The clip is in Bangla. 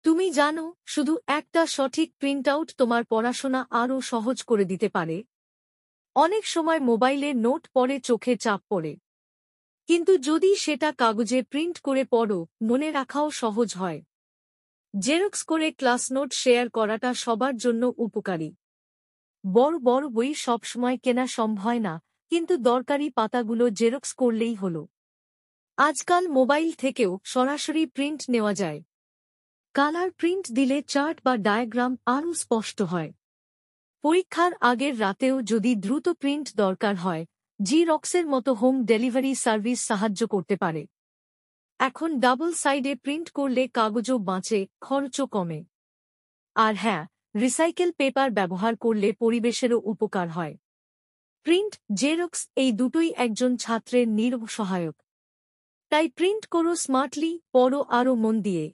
তুমি জানো, শুধু একটা সঠিক প্রিন্টআউট তোমার পড়াশোনা আরও সহজ করে দিতে পারে। অনেক সময় মোবাইলে নোট পড়ে চোখে চাপ পড়ে, কিন্তু যদি সেটা কাগজে প্রিন্ট করে পড়ো, মনে রাখাও সহজ হয়। জেরক্স করে ক্লাস নোট শেয়ার করাটা সবার জন্য উপকারী। বড় বড় বই সবসময় কেনা সম্ভব হয় না, কিন্তু দরকারি পাতাগুলো জেরক্স করলেই হলো। আজকাল মোবাইল থেকেও সরাসরি প্রিন্ট নেওয়া যায়। কালার প্রিন্ট দিলে চার্ট বা ডায়াগ্রাম আরও স্পষ্ট হয়। পরীক্ষার আগের রাতেও যদি দ্রুত প্রিন্ট দরকার হয়, জিরক্সের মতো হোম ডেলিভারি সার্ভিস সাহায্য করতে পারে। এখন ডাবল সাইডে প্রিন্ট করলে কাগজও বাঁচে, খরচও কমে। আর হ্যাঁ, রিসাইকেল পেপার ব্যবহার করলে পরিবেশেরও উপকার হয়। প্রিন্ট, জেরক্স এই দুটোই একজন ছাত্রের নীরব সহায়ক। তাই প্রিন্ট করো স্মার্টলি, পড়ো আরও মন দিয়ে।